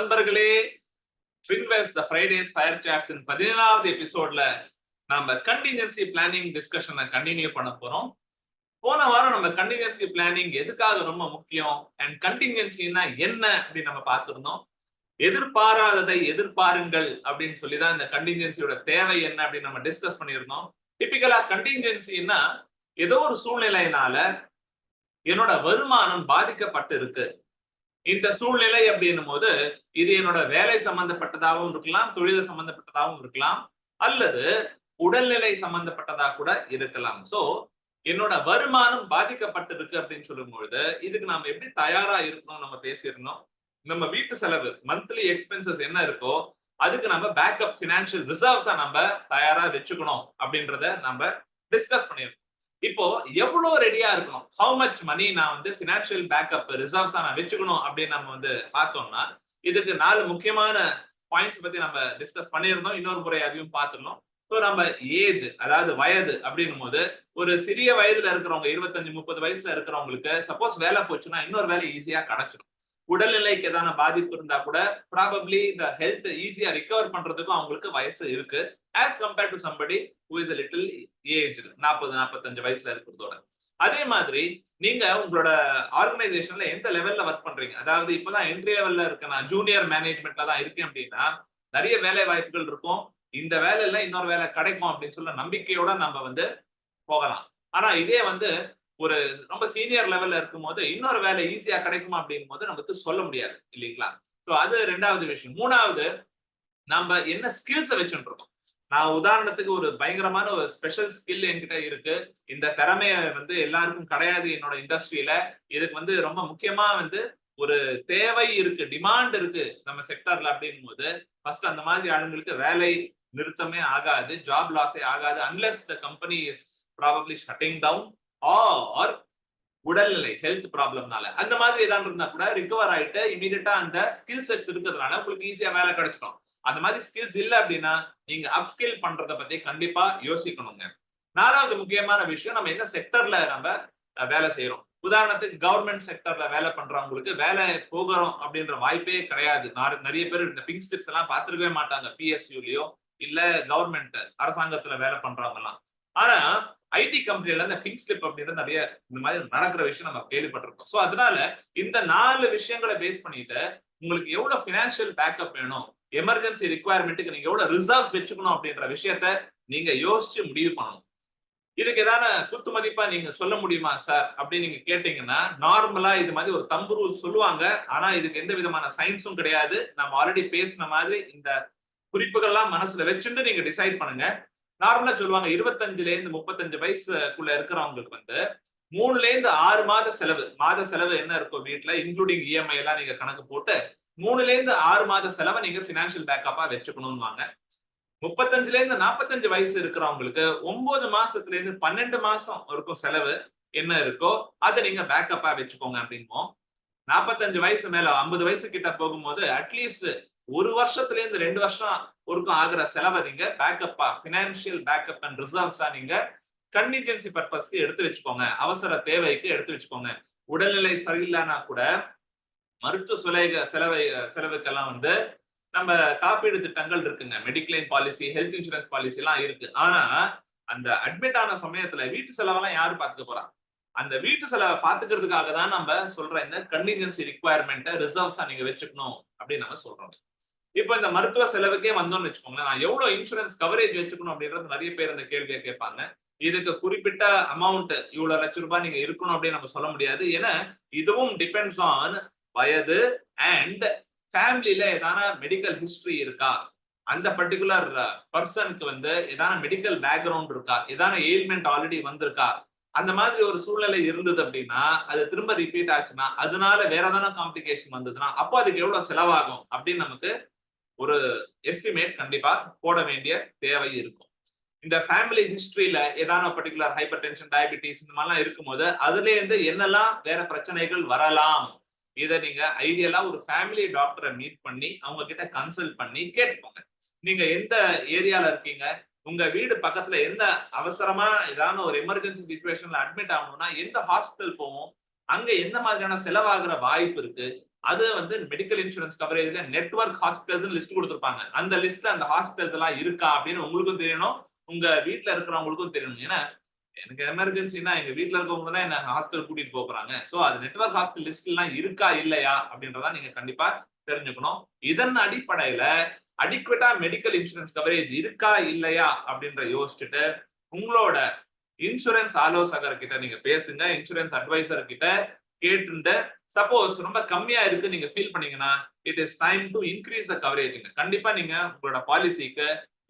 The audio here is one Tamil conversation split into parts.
நண்பர்களே, FinWiz the Fridays Fire Chats in 17வது எபிசோட்ல நாம கண்டிஞ்சன்சி பிளானிங் டிஸ்கஷனை கண்டினியூ பண்ண போறோம். போன வாரம் நம்ம கண்டிஞ்சன்சி பிளானிங் எதுக்காக ரொம்ப முக்கியம் அண்ட் கண்டிஞ்சன்சினா என்ன அப்படின்னு நம்ம பார்த்திருந்தோம். எதிர்பாராததை எதிர்பாருங்கள் அப்படின்னு சொல்லிதான் இந்த கண்டிஞ்சன்சியோட தேவை என்ன அப்படின்னு நம்ம டிஸ்கஸ் பண்ணியிருந்தோம். டிபிக்கலா கண்டிஞ்சன்சின்னா ஏதோ ஒரு சூழ்நிலையினால என்னோட வருமானம் பாதிக்கப்பட்டு இருக்கு. இந்த சூழ்நிலை அப்படின்னும் போது இது என்னோட வேலை சம்பந்தப்பட்டதாகவும் இருக்கலாம், தொழில் சம்பந்தப்பட்டதாகவும் இருக்கலாம், அல்லது உடல்நிலை சம்பந்தப்பட்டதா கூட இருக்கலாம். சோ என்னோட வருமானம் பாதிக்கப்பட்டிருக்கு அப்படின்னு சொல்லும் பொழுது இதுக்கு நாம எப்படி தயாரா இருக்கணும் நம்ம பேசியிருந்தோம். நம்ம வீட்டு செலவு மந்த்லி எக்ஸ்பென்சஸ் என்ன இருக்கோ அதுக்கு நம்ம பேக்கப் பினான்சியல் ரிசர்வ்ஸா நம்ம தயாரா வச்சுக்கணும் அப்படின்றத நம்ம டிஸ்கஸ் பண்ணியிருக்கோம். இப்போ எவ்வளவு ரெடியா இருக்கணும், ஹவு மச் மணி நான் பினான்சியல் பேக்கப் ரிசர்வ்ஸா நான் வச்சுக்கணும் அப்படின்னு நம்ம பார்த்தோம்னா இதுக்கு 4 முக்கியமான பாயிண்ட்ஸ் பத்தி நம்ம டிஸ்கஸ் பண்ணியிருந்தோம். இன்னொரு முறை அதையும் பார்த்துடணும். ஸோ நம்ம ஏஜ், அதாவது வயது அப்படின்னும் போது ஒரு சிறிய வயதுல இருக்கிறவங்க 25-30 வயசுல இருக்கிறவங்களுக்கு சப்போஸ் வேலை போச்சுன்னா இன்னொரு வேலை ஈஸியா கிடைச்சிடும். உடல்நிலைக்கு ஏதான பாதிப்பு இருந்தா கூட ப்ராபப்ளி இந்த ஹெல்த் ஈஸியா ரிகவர் பண்றதுக்கும் அவங்களுக்கு வயசு இருக்கு as compared to somebody who is a little aged, 40-45 வயசுல இருக்கிறதோட. அதே மாதிரி நீங்க உங்களோட ஆர்கனைசேஷன்ல எந்த லெவல்ல ஒர்க் பண்றீங்க, அதாவது இப்பதான் என்ட்ரி லெவல்ல இருக்க நான் ஜூனியர் மேனேஜ்மெண்ட்ல தான் இருக்கேன் அப்படின்னா நிறைய வேலை வாய்ப்புகள் இருக்கும். இந்த வேலையில இன்னொரு வேலை கிடைக்கும் அப்படின்னு சொல்ல நம்பிக்கையோட நம்ம போகலாம். ஆனா இதே ஒரு ரொம்ப சீனியர் லெவல்ல இருக்கும் போது இன்னொரு வேலை ஈஸியா கிடைக்குமா அப்படின் போது நமக்கு சொல்ல முடியாது இல்லைங்களா. சோ அது 2வது விஷயம். 3வது, நம்ம என்ன ஸ்கில்ஸ் வச்சுட்டு இருக்கோம். நான் உதாரணத்துக்கு ஒரு பயங்கரமான ஒரு ஸ்பெஷல் ஸ்கில் என்கிட்ட இருக்கு, இந்த திறமைய எல்லாருக்கும் கிடையாது என்னோட இண்டஸ்ட்ரியில, இதுக்கு ரொம்ப முக்கியமா ஒரு தேவை இருக்கு, டிமாண்ட் இருக்கு நம்ம செக்டர்ல அப்படின் போது ஃபர்ஸ்ட் அந்த மாதிரி ஆளுங்களுக்கு வேலை நிறுத்தமே ஆகாது, ஜாப் லாஸே ஆகாது unless the company is probably shutting down or உடல்நிலை ஹெல்த் ப்ராப்ளம்னால அந்த மாதிரி ஏதாவது இருந்தா கூட ரிகவர் ஆயிட்டு இமீடியட்டா அந்த ஸ்கில் செட்ஸ் இருக்கிறதுனால உங்களுக்கு ஈஸியா வேலை கிடைச்சிடும். அந்த மாதிரி ஸ்கில்ஸ் இல்ல அப்படின்னா நீங்க அப்ஸ்கில் பண்றத பத்தி கண்டிப்பா யோசிக்கணுங்க. 4வது முக்கியமான விஷயம், நம்ம என்ன செக்டர்ல நம்ம வேலை செய்யறோம். உதாரணத்துக்கு கவர்மெண்ட் செக்டர்ல வேலை பண்றவங்களுக்கு வேலை போகிறோம் அப்படின்ற வாய்ப்பே கிடையாது. நிறைய பேர் இந்த பிங்க் ஸ்லிப்ஸ் எல்லாம் பார்த்திருக்கவே மாட்டாங்க பிஎஸ்யூலயோ இல்ல கவர்மெண்ட் அரசாங்கத்துல வேலை பண்றவங்க எல்லாம். ஆனா ஐடி கம்பெனில இந்த பிங்க் ஸ்லிப் அப்படின்றது நிறைய இந்த மாதிரி நடக்கிற விஷயம் நம்ம கேள்விப்பட்டிருக்கோம். சோ அதனால இந்த 4 விஷயங்களை பேஸ் பண்ணிட்டு உங்களுக்கு எவ்வளவு பினான்சியல் பேக்கப் வேணும், எமர்ஜென்சி ரிக்வயர்மெண்ட்டுக்கு நீங்க எவ்வளவு ரிசர்வ்ஸ் வச்சுக்கணும் அப்படின்ற விஷயத்த நீங்க யோசிச்சு முடிவு பண்ணணும். இதுக்கு ஏதான குத்து மதிப்பா நீங்க சொல்ல முடியுமா சார் அப்படின்னு நீங்க கேட்டீங்கன்னா நார்மலா இது மாதிரி ஒரு தம்பு ரூல் சொல்லுவாங்க. ஆனா இதுக்கு எந்த விதமான சயின்ஸும் கிடையாது. நம்ம ஆல்ரெடி பேசின மாதிரி இந்த குறிப்புகள்லாம் மனசுல வச்சுட்டு நீங்க டிசைட் பண்ணுங்க. நார்மலா சொல்லுவாங்க 25-35 வயசுக்குள்ள இருக்கிறவங்களுக்கு 3-6 மாத செலவு என்ன இருக்கும் வீட்டுல இன்க்ளூடிங் இஎம்ஐ எல்லாம் நீங்க கணக்கு போட்டு 3-6 மாத செலவை நீங்க பினான்சியல் பேக்கப்பா வச்சுக்கணும்வாங்க. 35-45 வயசு இருக்கிறவங்களுக்கு 9 மாசத்துல இருந்து 12 மாசம் இருக்கும் செலவு என்ன இருக்கோ அதை நீங்க பேக்கப்பா வச்சுக்கோங்க அப்படின்போம். 45 வயசு மேல 50 வயசு கிட்ட போகும்போது அட்லீஸ்ட் 1 வருஷத்துல இருந்து 2 வருஷம் ஒருக்கும் ஆகிற செலவை நீங்க பேக்கப்பா பினான்சியல் பேக்கப் அண்ட் ரிசர்வ்ஸா நீங்க கண்டிஜென்சி பர்பஸ்க்கு எடுத்து வச்சுக்கோங்க, அவசர தேவைக்கு எடுத்து வச்சுக்கோங்க. உடல்நிலை சரியில்லைன்னா கூட மருத்துவ செலவுக்கெல்லாம் நம்ம காப்பீடு திட்டங்கள் இருக்குங்க, mediclaim policy, health insurance policy எல்லாம் இருக்கு. ஆனா அந்த அட்மிட் ஆன சமயத்துல வீட்டு செலவெல்லாம் யாரு பாத்துக்க போறா? அந்த வீட்டு செலவை பாத்துக்கிறதுக்காக தான் நம்ம சொல்ற இந்த கண்டிஜென்சி ரிக்வயர்மெண்ட்டை ரிசர்வ்ஸா நீங்க வச்சுக்கணும் அப்படின்னு நம்ம சொல்றோம். இப்ப இந்த மருத்துவ செலவுக்கே வந்தோம்னு வச்சுக்கோங்க, நான் எவ்வளவு இன்சூரன்ஸ் கவரேஜ் வச்சுக்கணும் அப்படின்றது நிறைய பேர் இந்த கேள்வியை கேட்பாங்க. இதுக்கு குறிப்பிட்ட அமௌண்ட் இவ்வளவு லட்சம் ரூபாய் நீங்க இருக்கணும் அப்படின்னு நம்ம சொல்ல முடியாது. ஏன்னா இதுவும் டிபெண்ட்ஸ் ஆன் வயது அண்ட் ஃபேமிலில ஏதான மெடிக்கல் ஹிஸ்டரி இருக்கா, அந்த பர்டிகுலர் பர்சனுக்கு ஏதான மெடிக்கல் பேக்ரவுண்ட் இருக்கா, ஏதான எயில்மெண்ட் ஆல்ரெடி வந்திருக்கா, அந்த மாதிரி ஒரு சூழ்நிலை இருந்தது அப்படின்னா அது திரும்ப ரிப்பீட் ஆச்சுன்னா அதனால வேற ஏதான காம்ப்ளிகேஷன் வந்ததுன்னா அப்போ அதுக்கு எவ்வளவு செலவாகும் அப்படின்னு நமக்கு ஒரு எஸ்டிமேட் கண்டிப்பா போட வேண்டிய தேவை இருக்கும். இந்த ஃபேமிலி ஹிஸ்டரியில ஏதான பர்டிகுலர் ஹைப்பர் டென்ஷன், டயபிட்டிஸ் இந்த மாதிரிலாம் இருக்கும்போது அதுல இருந்து என்னெல்லாம் வேற பிரச்சனைகள் வரலாம், இதை நீங்க ஐடியலா ஒரு ஃபேமிலி டாக்டரை மீட் பண்ணி அவங்க கிட்ட கன்சல்ட் பண்ணி கேட்டுக்கோங்க. நீங்க எந்த ஏரியால இருக்கீங்க, உங்க வீடு பக்கத்துல எந்த அவசரமா ஏதாவது ஒரு எமர்ஜென்சி சிச்சுவேஷன்ல அட்மிட் ஆகணும்னா எந்த ஹாஸ்பிட்டல் போவோம், அங்க எந்த மாதிரியான செலவாகிற வாய்ப்பு இருக்கு, அது வந்து மெடிக்கல் இன்சூரன்ஸ் கவரேஜ்ல நெட்வொர்க் ஹாஸ்பிட்டல்ஸ் லிஸ்ட் கொடுத்திருப்பாங்க. அந்த லிஸ்ட்ல அந்த ஹாஸ்பிட்டல்ஸ் எல்லாம் இருக்கா அப்படின்னு உங்களுக்கும் தெரியணும், உங்க வீட்டுல இருக்கிறவங்களுக்கும் தெரியணும். ஏன்னா எனக்கு எமர்ஜென்சினா எங்க வீட்டுல இருக்கவங்க தான் என்ன ஹாஸ்பிட்டல் கூட்டிட்டு போறாங்க. சோ அது நெட்வொர்க் ஹாஸ்பிட்டல் லிஸ்ட் எல்லாம் இருக்கா இல்லையா அப்படின்றத நீங்க கண்டிப்பா தெரிஞ்சுக்கணும். இதன் அடிப்படையில அடிக்வெட்டா மெடிக்கல் இன்சூரன்ஸ் கவரேஜ் இருக்கா இல்லையா அப்படின்ற யோசிச்சுட்டு உங்களோட இன்சூரன்ஸ் ஆலோசகர் கிட்ட நீங்க பேசுங்க, இன்சூரன்ஸ் அட்வைசர் கிட்ட கேட்டுட்டு சப்போஸ் ரொம்ப கம்மியா இருக்கு நீங்க ஃபீல் பண்ணீங்கன்னா it is time to increase the coverage. கண்டிப்பா நீங்க உங்களோட பாலிசிக்கு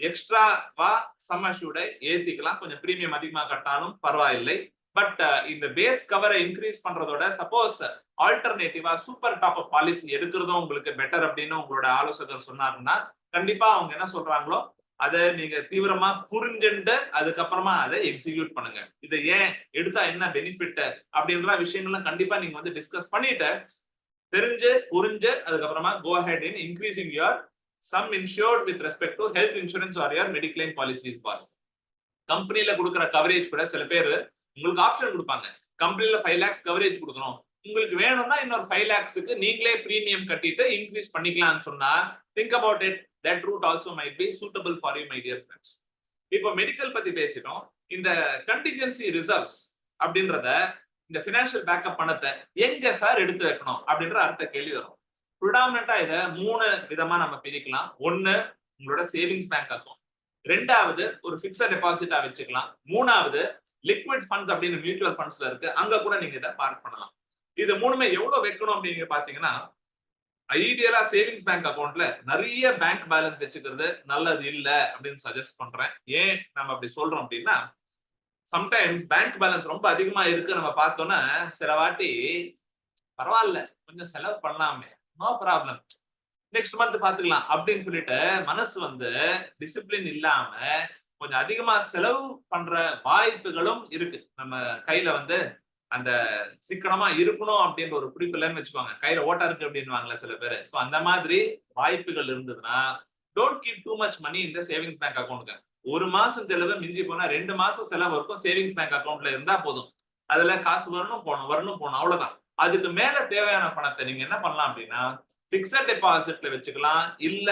எக்ஸ்ட்ராவா சம் அஷ்யூர்ட ஏத்திக்கலாம், கொஞ்சம் பிரீமியம் அதிகமா கட்டாலும் பரவாயில்லை. பட் இந்த பேஸ் கவரை இன்க்ரீஸ் பண்றதோட சப்போஸ் ஆல்டர்னேட்டிவா சூப்பர் டாப் அப் பாலிசி எடுக்கிறதும் உங்களுக்கு பெட்டர் அப்படின்னு உங்களோட ஆலோசகர் சொன்னாருன்னா கண்டிப்பா அவங்க என்ன சொல்றாங்களோ அதை நீங்க தீவிரமா புரிஞ்சுட்டு அதுக்கப்புறமா அதை எக்ஸிக்யூட் பண்ணுங்க. இதை ஏன் எடுத்தா என்ன பெனிஃபிட் அப்படின்ற விஷயங்கள்லாம் கண்டிப்பா நீங்க வந்து டிஸ்கஸ் பண்ணிட்டு தெரிஞ்சு புரிஞ்சு அதுக்கப்புறமா go ahead in increasing your sum insured with respect to health insurance or your mediclaim policies boss. கம்பெனில கொடுக்குற கவரேஜ் கூட சில பேர் உங்களுக்கு ஆப்ஷன் கொடுப்பாங்க. கம்பெனில 5 lakhs கவரேஜ் கொடுக்குறோம், உங்களுக்கு வேணும்னா இன்னொரு 5 lakhsக்கு நீங்களே பிரீமியம் கட்டிட்டு இன்க்ரீஸ் பண்ணிக்கலாம்னு சொன்னா think about it. That route also might be suitable for you my dear friends. இப்போ மெடிக்கல் பத்தி பேசிட்டோம். இந்த கண்டிஜென்சி ரிசர்வ்ஸ் அப்படின்றத இந்த பினான்சியல் பேக்கப் பணத்தை எங்க சார் எடுத்து வைக்கணும் அப்படின்ற அடுத்த கேள்வி வரும். ப்ரிடாமினண்டா இதை 3 விதமா நம்ம பிரிக்கலாம். ஒன்னு உங்களோட சேவிங்ஸ் பேங்க் அக்கௌண்ட், ரெண்டாவது ஒரு பிக்ஸட் டெபாசிட்டா வச்சுக்கலாம், மூணாவது லிக்விட் ஃபண்ட்ஸ் அப்படின்னு மியூச்சுவல் ஃபண்ட்ஸ்ல இருக்கு, அங்க கூட நீங்க இதை பார்க் பண்ணலாம். இது மூணுமே எவ்வளவு வைக்கணும் அப்படின்னு பாத்தீங்கன்னா ஐடியலா சேவிங்ஸ் பேங்க் அக்கௌண்ட்ல நிறைய பேங்க் பேலன்ஸ் வச்சுக்கிறது நல்லது இல்ல அப்படின்னு சஜஸ்ட் பண்றேன். ஏன் நம்ம அப்படி சொல்றோம் அப்படின்னா சம்டைம்ஸ் பேங்க் பேலன்ஸ் ரொம்ப அதிகமா இருக்கு நம்ம பார்த்தோம்னா சில வாட்டி பரவாயில்ல கொஞ்சம் செலவு பண்ணலாமே, நோ ப்ராப்ளம், நெக்ஸ்ட் மந்த் பாத்துக்கலாம் அப்படின்னு சொல்லிட்டு மனசு வந்து டிசிப்ளின் இல்லாம கொஞ்சம் அதிகமா செலவு பண்ற வாய்ப்புகளும் இருக்கு. நம்ம கையில வந்து அந்த சிக்கனமா இருக்கணும் அப்படின்ற ஒரு குறிப்பு இல்லைன்னு வச்சுக்கோங்க, கையில ஓட்டா இருக்கு அப்படின்னுவாங்கல்ல சில பேர். சோ அந்த மாதிரி வாய்ப்புகள் இருந்ததுன்னா டோன்ட் கீப் டூ மச் மணி இந்த சேவிங்ஸ் பேங்க் அக்கௌண்ட்க்கு. ஒரு மாசம் செலவு மிஞ்சி போனா 2 மாசம் செலவு வரைக்கும் சேவிங்ஸ் பேங்க் அக்கௌண்ட்ல இருந்தா போதும். அதுல காசு வரணும் போகணும் அவ்வளவுதான். அதுக்கு மேல தேவையான பணத்தை நீங்க என்ன பண்ணலாம் அப்படின்னா பிக்ஸட் டெபாசிட்ல வச்சுக்கலாம், இல்ல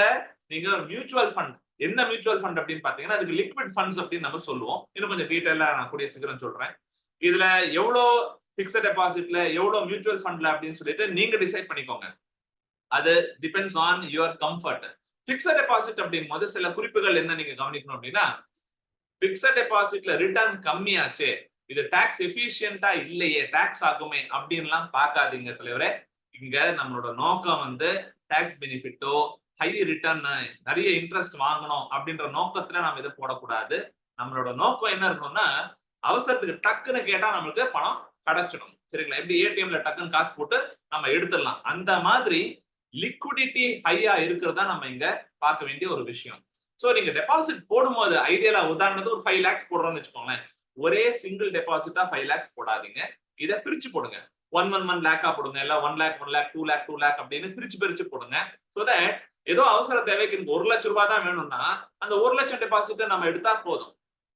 நீங்க மியூச்சுவல் ஃபண்ட். என்ன மியூச்சுவல் ஃபண்ட் அப்படின்னு பாத்தீங்கன்னா அதுக்கு லிக்விட் ஃபண்ட்ஸ் அப்படின்னு நம்ம சொல்லுவோம். இன்னும் கொஞ்சம் டீடைலா நான் கூடிய சீக்கிரம் சொல்றேன். இதுல எவ்வளவு பிக்ஸட் டெபாசிட்ல எவ்வளவு மியூச்சுவல் ஃபண்ட்ல அப்படின்னு சொல்லிட்டு நீங்க டிசைட் பண்ணிக்கோங்க. அது depends on your comfort. Fixed deposit அப்படிங்கும் போது சில குறிப்புகள் என்ன நீங்க கவனிக்கணும் அப்படின்னா பிக்ஸட் டெபாசிட்ல ரிட்டர்ன் கம்மியாச்சே, இது டாக்ஸ் எஃபிஷியன்டா இல்லையே, டாக்ஸ் ஆகுமே அப்படின்லாம் பார்க்காதீங்க தலைவரே. இங்க நம்மளோட நோக்கம் வந்து டாக்ஸ் பெனிஃபிட்டோ ஹை ரிட்டர்ன் நிறைய இன்ட்ரெஸ்ட் வாங்கணும் அப்படின்ற நோக்கத்துல நம்ம இதை போடக்கூடாது. நம்மளோட நோக்கம் என்ன இருக்கணும்னா அவசரத்துக்கு டக்குன்னு கேட்டா நம்மளுக்கு பணம் கிடைச்சிடும். சரிங்களா? எப்படி ஏடிஎம்ல டக்குன்னு காசு போட்டு நம்ம எடுத்துடலாம், அந்த மாதிரி லிக்விடிட்டி ஹையா இருக்கிறதா நம்ம இங்க பார்க்க வேண்டிய ஒரு விஷயம். சோ நீங்க டெபாசிட் போடும்போது ஐடியலா உதாரணத்துக்கு ஒரு 5 lakhs போடுறோம்னு வச்சுக்கோங்களேன், ஒரே சிங்கிள் டெபாசிட்டா 5 lakhs போடாதீங்க. இதை பிரிச்சு போடுங்க. 1 லேக்கா போடுங்க, இல்ல 1 lakh 1 lakh 2 lakh 2 lakh அப்படின்னு பிரிச்சு போடுங்க. சோ தட் ஏதோ அவசர தேவைக்கு எனக்கு 1 லட்சம் ரூபாய் தான் வேணும்னா அந்த 1 லட்சம் டெபாசிட்டை நம்ம எடுத்தா போதும்.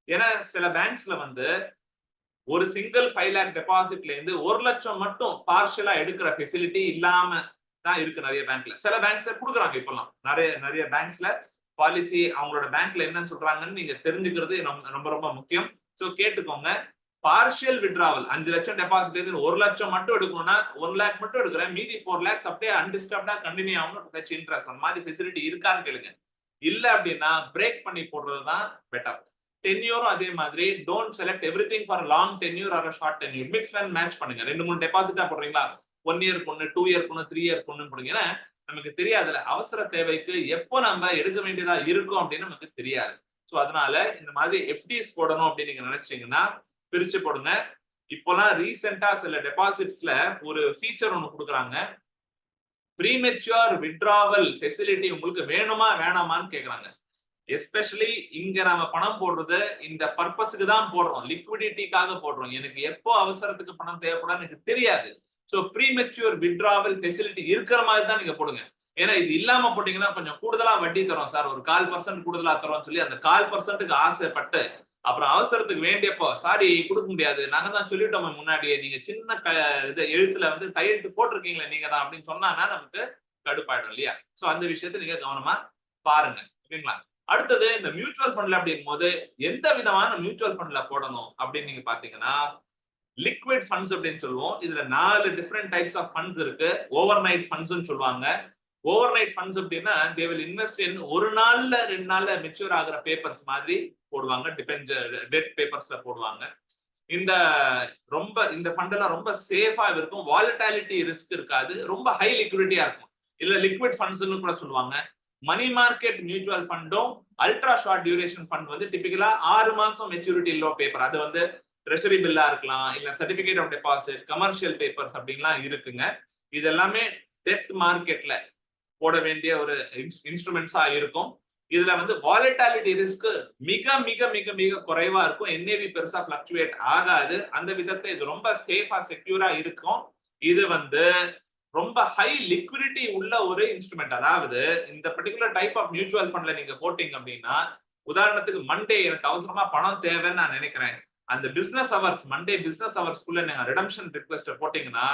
ஏன்னா சில பேங்க்ஸ்ல வந்து ஒரு சிங்கிள் 5 lakh டெபாசிட்ல இருந்து 1 லட்சம் மட்டும் பார்ஷியலா எடுக்கிற ஃபெசிலிட்டி இல்லாம தான் இருக்கு நிறைய பேங்க்ல. சில பேங்க்ஸ்ல கொடுக்குறாங்க. இப்பெல்லாம் நிறைய பேங்க்ஸ்ல பாலிசி அவங்களோட பேங்க்ல என்னன்னு சொல்றாங்கன்னு நீங்க தெரிஞ்சுக்கிறது ரொம்ப ரொம்ப முக்கியம். சோ கேட்டுக்கோங்க. பார்ஷியல் வித்டிராவல் 5 லட்சம் டெபாசிட் இருந்து 1 லட்சம் மட்டும் எடுக்கணும்னா 1 lakh மட்டும் எடுக்கிறேன், மீதி 4 lakhs அப்படியே அன்டிஸ்டர்ப்டா கண்டினியூ ஆகணும், இன்ட்ரெஸ்ட் அந்த மாதிரி ஃபெசிலிட்டி இருக்கான்னு கேளுங்க. இல்ல அப்படின்னா பிரேக் பண்ணி போடுறதுதான் பெட்டர். டென்யூரும் அதே மாதிரி don't select everything for long tenure or short tenure. Mix and match பண்ணுங்க. 2-3 டெபாசிட்டா போடுறீங்களா, 1 இயருக்கு ஒன்னு 2 இயருக்கு ஒன்னு 3 இயருக்கு ஒன்னு போடுங்க. நமக்கு தெரியாதுல அவசர தேவைக்கு எப்போ நம்ம எடுக்க வேண்டியதா இருக்கும் அப்படின்னு நமக்கு தெரியாது. சோ அதனால இந்த மாதிரி எஃப்டிஸ் போடணும் அப்படின்னு நீங்க நினைச்சீங்கன்னா பிரிச்சு போடுங்க. இப்போலாம் ரீசெண்டா சில டெபாசிட்ஸ்ல ஒரு ஃபீச்சர் ஒன்னு கொடுக்குறாங்க, ப்ரீமெச்சூர் வித்டிராவல் ஃபெசிலிட்டி உங்களுக்கு வேணுமா வேணாமான்னு கேக்குறாங்க. எஸ்பெஷலி இங்க நாம பணம் போடுறது இந்த பர்பஸ்க்கு தான் போடுறோம், லிக்விடிட்டிக்காக போடுறோம். எனக்கு எப்போ அவசரத்துக்கு பணம் தேவைப்படும் எனக்கு தெரியாது. சோ ப்ரீமெச்சூர் வித்டிராவல் ஃபெசிலிட்டி இருக்கிற மாதிரி தான் நீங்க போடுங்க. ஏன்னா இது இல்லாம போட்டீங்கன்னா கொஞ்சம் கூடுதலா வட்டி தரோம் சார், ஒரு 1/4% கூடுதலா தரோம்னு சொல்லி அந்த 1/4%க்கு ஆசைப்பட்டு அப்புறம் அவசரத்துக்கு வேண்டியப்போ சாரி கொடுக்க முடியாது, நாங்க தான் சொல்லிட்டோம் முன்னாடியே, நீங்க சின்ன எழுத்துல வந்து கையெழுத்து போட்டிருக்கீங்களா நீங்க தான் அப்படின்னு சொன்னாங்கன்னா நமக்கு கடுப்பாயிடும் இல்லையா? சோ அந்த விஷயத்தை நீங்க கவனமா பாருங்க. ஓகேங்களா? அடுத்தது இந்த மியூச்சுவல் ஃபண்ட்ல அப்படிங்கும் போது எந்த விதமான மியூச்சுவல் ஃபண்ட்ல போடணும் அப்படின்னு நீங்க பாத்தீங்கன்னா, லிக்விட் ஃபண்ட்ஸ் அப்படின்னு சொல்லுவோம். இதுல 4 டிஃபரெண்ட் டைப்ஸ் ஆஃப் ஃபண்ட்ஸ் இருக்கு. ஓவர் நைட் ஃபண்ட்ஸ் சொல்லுவாங்க. ஓவர் நைட் ஃபண்ட்ஸ் அப்படின்னா தே வில் இன்வெஸ்ட் இன் ஒரு நாள்ல 2 நாள்ல மெச்சூர் ஆகுற பேப்பர்ஸ் மாதிரி போடுவாங்க. டெட் பேப்பர்ஸ்ல போடுவாங்க. இந்த இந்த ஃபண்ட் எல்லாம் ரொம்ப சேஃபா இருக்கும். வாலட்டாலிட்டி ரிஸ்க் இருக்காது. ரொம்ப ஹை லிக்விடிட்டியா இருக்கும். இல்ல லிக்விட் ஃபண்ட்ஸ்னு கூட சொல்லுவாங்க. மணி மார்க்கெட் மியூச்சுவல் ஃபண்டும் அல்ட்ரா ஷார்ட் டியூரேஷன் ஃபண்ட் வந்து டிபிக்கலா 6 மாசம் மெச்சூரிட்டி லோ பேப்பர். அது வந்து ட்ரெஷரி பில்லா இருக்கலாம், இல்ல certificate of deposit, commercial papers அப்படின்லாம் இருக்குங்க. இது எல்லாமே டெட் மார்க்கெட்ல போட வேண்டிய ஒரு இன்ஸ்ட்ருமெண்ட்ஸா இருக்கும். இதுல வந்து வாலட்டாலிட்டி ரிஸ்க் மிக மிக மிக மிக குறைவா இருக்கும். என்ஏவி பெருசா பிளக்சுவேட் ஆகாது. அந்த விதத்துல இது ரொம்ப சேஃபா செக்யூரா இருக்கும். இது வந்து ரொம்ப ஹை லிக்விடிட்டி உள்ள ஒரு இன்ஸ்ட்ருமெண்ட். அதாவது இந்த பர்டிகுலர் டைப் ஆஃப் மியூச்சுவல் ஃபண்ட்ல நீங்க போட்டீங்க அப்படின்னா, உதாரணத்துக்கு மண்டே எனக்கு அவசரமா பணம் தேவைன்னு நான் நினைக்கிறேன். அந்த பிசினஸ் ஹவர்ஸ் மண்டே பிசினஸ் ஹவர்ஸ்க்குள்ள நீங்க ரிடம்ஷன் ரிக்வெஸ்ட் போட்டீங்கன்னா,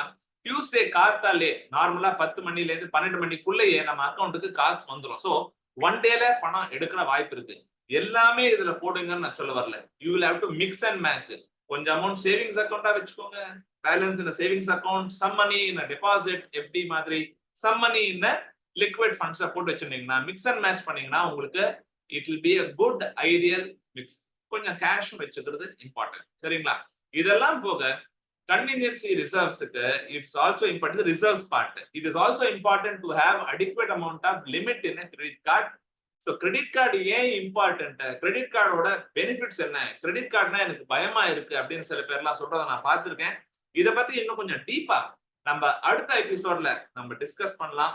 டியூஸ்டே கார்த்தாலே நார்மலா 10 மணில இருந்து 12 மணிக்குள்ளேயே நம்ம அக்கௌண்ட்டுக்கு காசு வந்துரும். சோ ஒன் டேல பணம் எடுக்கிற வாய்ப்பு இருக்கு. எல்லாமே இதுல போடுங்கன்னு நான் சொல்ல வரல. You will have to mix and match. கொஞ்சம் அமௌண்ட் சேவிங்ஸ் அக்கௌண்டா வச்சுக்கோங்க. Balance in savings account, some money in deposit FD மாதிரி, some money in liquid funds போட்டு வச்சிருந்தீங்கன்னா மிக்ஸ் அண்ட் மேட்ச் பண்ணீங்கன்னா உங்களுக்கு it will be a good ideal mix. கொஞ்சம் கேஷ் வச்சுக்கிறது இம்பார்ட்டன்ட். சரிங்களா? இதெல்லாம் போக contingency reserves it's also important, the reserves part. It is also important to have adequate amount of limit in a credit card. So credit card ஏன் important? Credit card ஓட benefits என்ன? Credit cardனா எனக்கு பயமா இருக்கு அப்படின்னு சில பேர்லாம் சொல்றத நான் பார்த்திருக்கேன். இத பத்தி இன்னும் கொஞ்சம் டீப்பா நம்ம அடுத்த எபிசோட்ல நம்ம டிஸ்கஸ் பண்ணலாம்.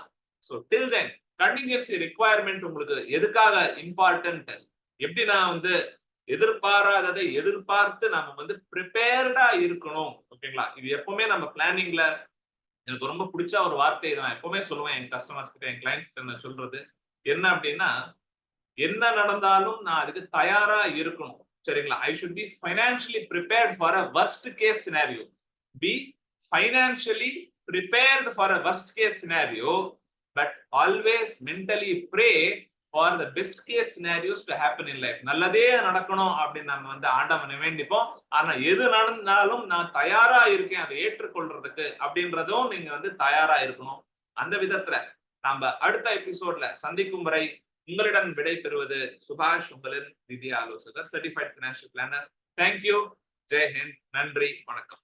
So till then contingency requirement உங்களுக்கு எதுக்காக important? எப்படி நான் வந்து எதிர்பாராததை எதிர்பார்த்து நம்ம வந்து ப்ரிப்பேர்டா இருக்கணும். ஓகேங்களா? இது எப்பவுமே நம்ம பிளானிங்ல எனக்கு ரொம்ப பிடிச்ச ஒரு வார்த்தை. இதை நான் எப்பவுமே சொல்லுவேன் என் கஸ்டமர்ஸ் கிட்ட, என் கிளைண்ட்ஸ் கிட்ட நான் சொல்றது என்ன அப்படின்னா, என்ன நடந்தாலும் நான் அதுக்கு தயாரா இருக்கணும். சரிங்களா? I should be financially prepared for a worst case scenario. Be financially prepared for a worst case scenario, but always mentally pray for the best case scenarios to happen in life. நல்லதே நடக்கணும் அப்படின்னு நம்ம வந்து ஆண்டவனை வேண்டிப்போம். ஆனா எது நடந்தாலும் நான் தயாரா இருக்கேன் அதை ஏற்றுக்கொள்றதுக்கு அப்படின்றதும் நீங்க வந்து தயாரா இருக்கணும். அந்த விதத்துல நாம அடுத்த எபிசோட்ல சந்திக்கும் வரை உங்களிடம் விடை பெறுவது சுபாஷ், உங்களின் நிதி ஆலோசகர், certified financial planar. Thank you. Jai Hind. நன்றி. வணக்கம்.